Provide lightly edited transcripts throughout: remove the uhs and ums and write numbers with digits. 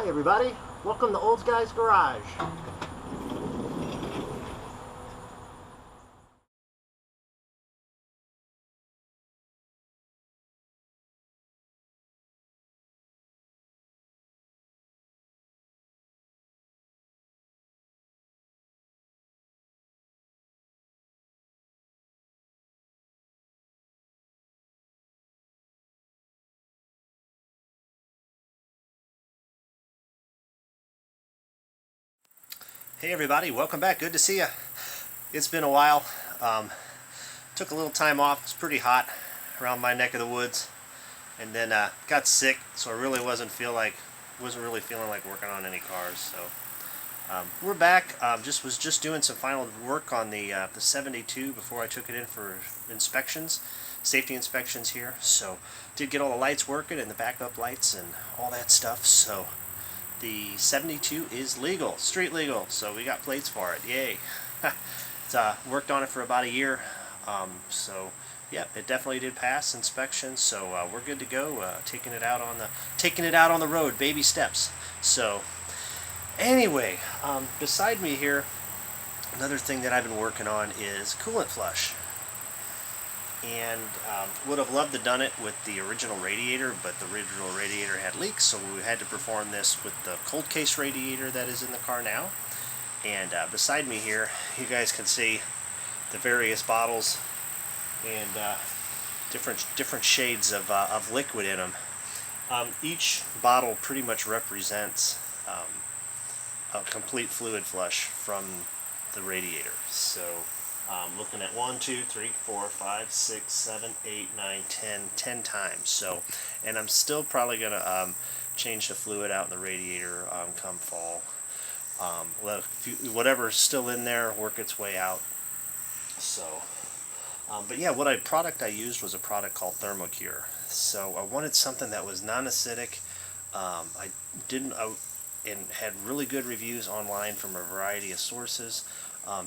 Hi everybody, welcome to Old Guy's Garage. Hey everybody, welcome back. Good to see you. It's been a while. Took a little time off. It's pretty hot around my neck of the woods, and then got sick, so I really wasn't really feeling like working on any cars. So we're back. Was just doing some final work on the 72 before I took it in for inspections, safety inspections here. So did get all the lights working and the backup lights and all that stuff. So the 72 is legal, street legal, so we got plates for it. Yay! It's worked on it for about a year, so yeah, it definitely did pass inspection. So we're good to go. Taking it out on the road, baby steps. So anyway, beside me here, another thing that I've been working on is coolant flush. And would have loved to done it with the original radiator, but the original radiator had leaks, so we had to perform this with the cold case radiator that is in the car now. And beside me here, you guys can see the various bottles and different shades of liquid in them. Each bottle pretty much represents a complete fluid flush from the radiator. So looking at 1, 2, 3, 4, 5, 6, 7, 8, 9, 10 times. So, and I'm still probably gonna change the fluid out in the radiator come fall. Let whatever's still in there work its way out. So, but yeah, product I used was a product called Thermocure. So I wanted something that was non-acidic. And had really good reviews online from a variety of sources.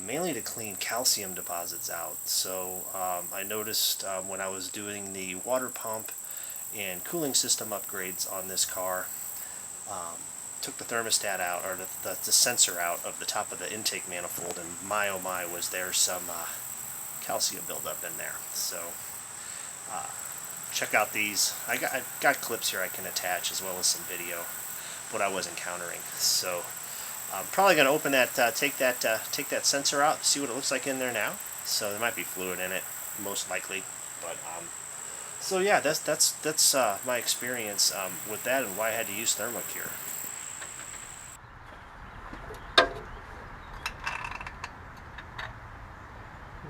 Mainly to clean calcium deposits out. So I noticed when I was doing the water pump and cooling system upgrades on this car, took the thermostat out, or the sensor out of the top of the intake manifold, and my oh my, was there some calcium buildup in there. So check out these. I got clips here I can attach, as well as some video what I was encountering. So I'm probably going to open that, take that sensor out, see what it looks like in there now. So there might be fluid in it, most likely. But so yeah, that's my experience with that, and why I had to use Thermocure.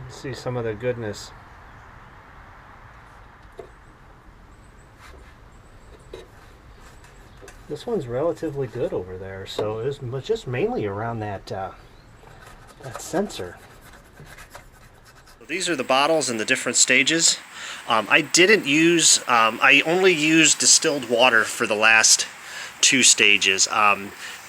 Let's see some of the goodness. This one's relatively good over there, so it was just mainly around that sensor. These are the bottles in the different stages. I only used distilled water for the last 2 stages.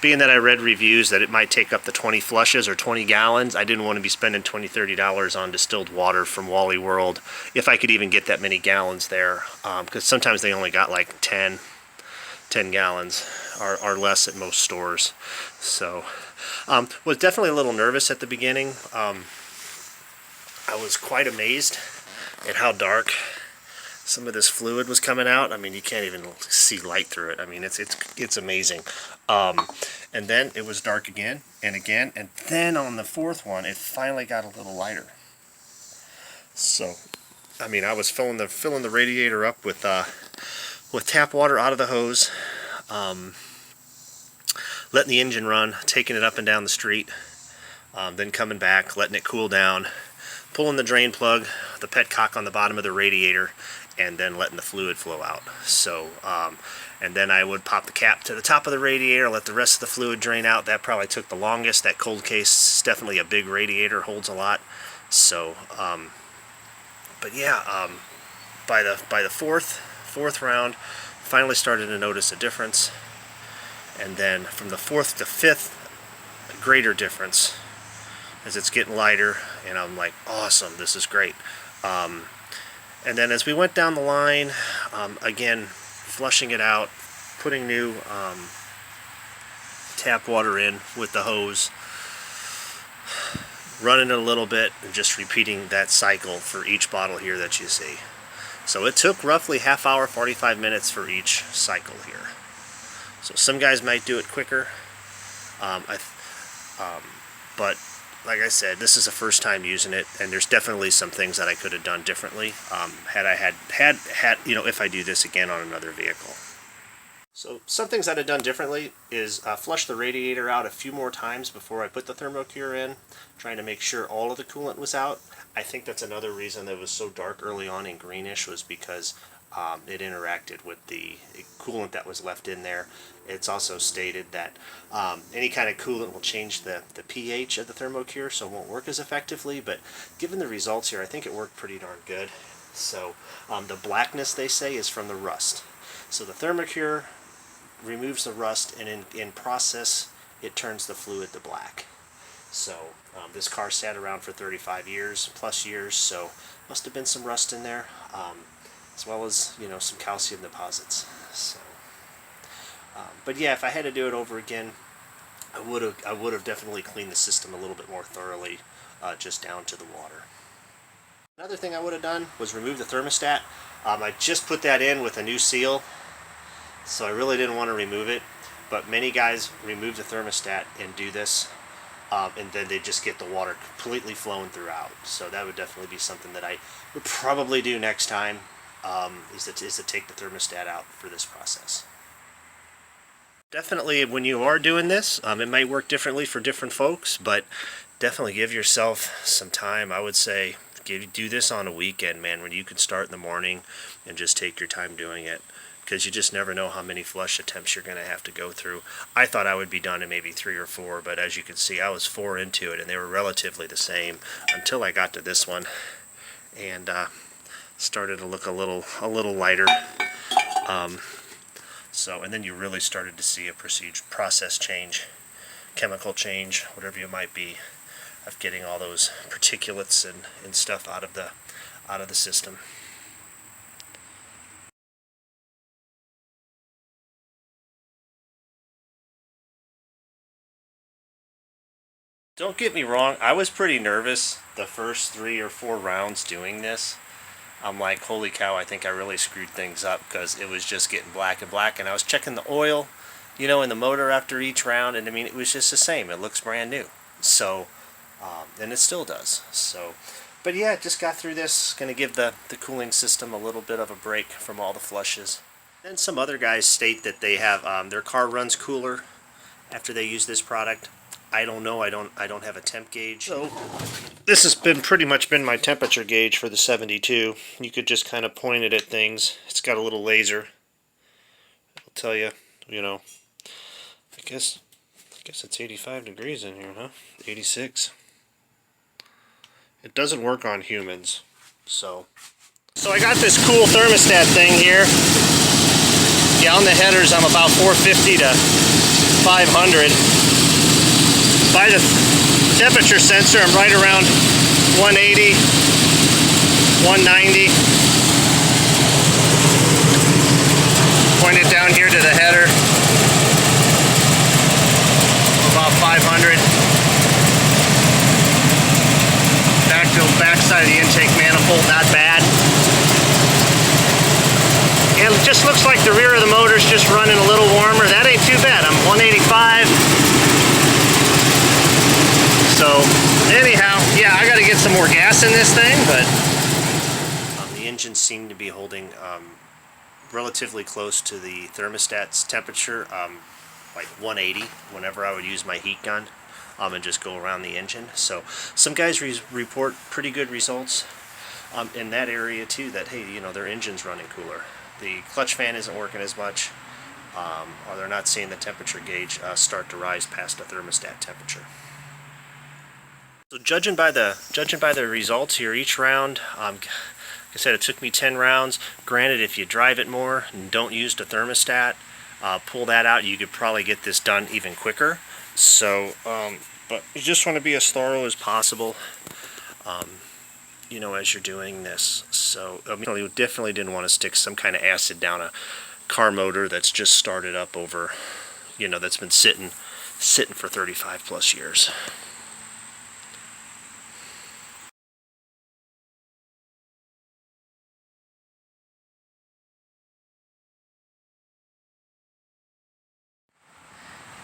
Being that I read reviews that it might take up to 20 flushes or 20 gallons, I didn't want to be spending $20, $30 on distilled water from Wally World, if I could even get that many gallons there, because sometimes they only got like 10 gallons or less at most stores. So was definitely a little nervous at the beginning. I was quite amazed at how dark some of this fluid was coming out. I mean, you can't even see light through it. I mean, it's amazing. And then it was dark again, and then on the 4th one, it finally got a little lighter. So, I mean, I was filling the radiator up with tap water out of the hose, letting the engine run, taking it up and down the street, then coming back, letting it cool down, pulling the drain plug, the petcock on the bottom of the radiator, and then letting the fluid flow out. So, and then I would pop the cap to the top of the radiator, let the rest of the fluid drain out. That probably took the longest. That cold case is definitely a big radiator, holds a lot. So, but yeah, by the fourth round, finally started to notice a difference, and then from the 4th to 5th, a greater difference as it's getting lighter, and I'm like, awesome, this is great. And then as we went down the line, again, flushing it out, putting new tap water in with the hose, running it a little bit, and just repeating that cycle for each bottle here that you see. So it took roughly half hour, 45 minutes for each cycle here. So some guys might do it quicker, but like I said, this is the first time using it, and there's definitely some things that I could have done differently had I had you know, if I do this again on another vehicle. So some things I'd have done differently is flush the radiator out a few more times before I put the Thermocure in, trying to make sure all of the coolant was out. I think that's another reason that it was so dark early on and greenish, was because it interacted with the coolant that was left in there. It's also stated that any kind of coolant will change the pH of the Thermocure, so it won't work as effectively, but given the results here, I think it worked pretty darn good. So the blackness, they say, is from the rust. So the Thermocure removes the rust, and in process it turns the fluid to black. So this car sat around for 35 years plus years, so must have been some rust in there, as well as, you know, some calcium deposits. So but yeah, if I had to do it over again, I would have definitely cleaned the system a little bit more thoroughly, just down to the water. Another thing I would have done was remove the thermostat. I just put that in with a new seal, so I really didn't want to remove it, but many guys remove the thermostat and do this, and then they just get the water completely flowing throughout. So that would definitely be something that I would probably do next time, is to take the thermostat out for this process. Definitely, when you are doing this, it might work differently for different folks, but definitely give yourself some time. I would say do this on a weekend, man, when you can start in the morning and just take your time doing it, because you just never know how many flush attempts you're going to have to go through. I thought I would be done in maybe 3 or 4, but as you can see, I was 4 into it, and they were relatively the same until I got to this one, and started to look a little lighter. So, and then you really started to see a process change, chemical change, whatever it might be, of getting all those particulates and stuff out of the system. Don't get me wrong, I was pretty nervous the first 3 or 4 rounds doing this. I'm like, holy cow, I think I really screwed things up, because it was just getting black and black, and I was checking the oil, you know, in the motor after each round, and I mean, it was just the same. It looks brand new. So, and it still does. So, but yeah, just got through this. Going to give the cooling system a little bit of a break from all the flushes. Then some other guys state that they have their car runs cooler after they use this product. I don't know. I don't have a temp gauge. So this has pretty much been my temperature gauge for the 72. You could just kind of point it at things. It's got a little laser. It'll tell you, you know. I guess it's 85 degrees in here, huh? 86. It doesn't work on humans. So I got this cool thermostat thing here. Yeah, on the headers I'm about 450 to 500. By the temperature sensor, I'm right around 180, 190. Point it down here to the header, about 500. Back side of the intake manifold, not bad. And it just looks like the rear of the motor's just running a little warmer. That ain't too bad. I'm 185. So anyhow, yeah, I got to get some more gas in this thing, but the engine seemed to be holding relatively close to the thermostat's temperature, like 180 whenever I would use my heat gun and just go around the engine. So some guys report pretty good results in that area too, that hey, you know, their engine's running cooler. The clutch fan isn't working as much, or they're not seeing the temperature gauge start to rise past the thermostat temperature. So judging by the results here, each round, like I said, it took me 10 rounds. Granted, if you drive it more and don't use the thermostat, pull that out, you could probably get this done even quicker. So, but you just want to be as thorough as possible, you know, as you're doing this. So, I mean, you definitely didn't want to stick some kind of acid down a car motor that's just started up over, you know, that's been sitting sitting for 35 plus years.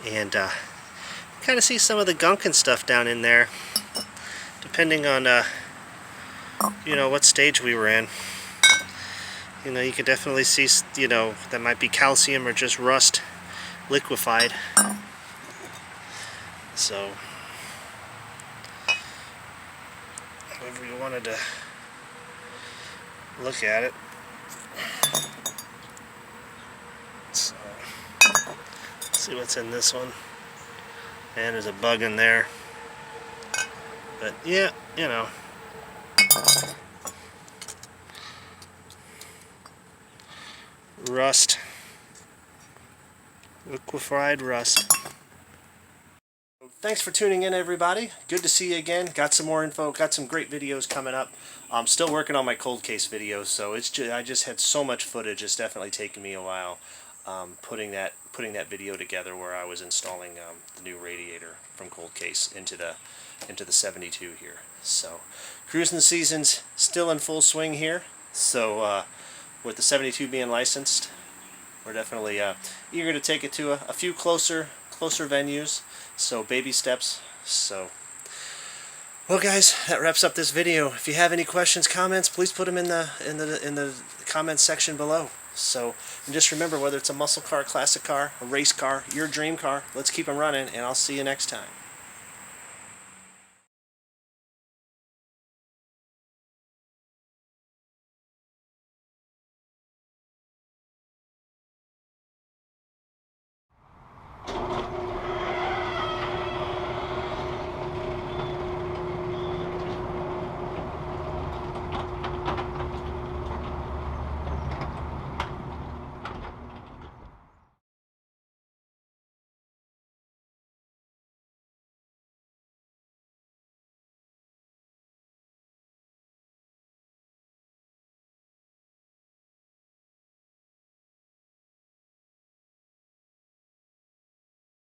And kind of see some of the gunk and stuff down in there, depending on you know, what stage we were in. You know, you can definitely see, you know, that might be calcium or just rust liquefied. So if you wanted to look at it, so see what's in this one. And there's a bug in there, but yeah, you know, rust, liquefied rust. Thanks for tuning in, everybody. Good to see you again. Got some more info, got some great videos coming up. I'm still working on my cold case videos, so it's just, I just had so much footage. It's definitely taken me a while putting that video together, where I was installing the new radiator from cold case into the 72 here. So cruising season's still in full swing here. So with the 72 being licensed, we're definitely eager to take it to a few closer venues. So baby steps. So, well, guys, that wraps up this video. If you have any questions, comments, please put them in the comments section below. So, and just remember, whether it's a muscle car, classic car, a race car, your dream car, let's keep them running, and I'll see you next time.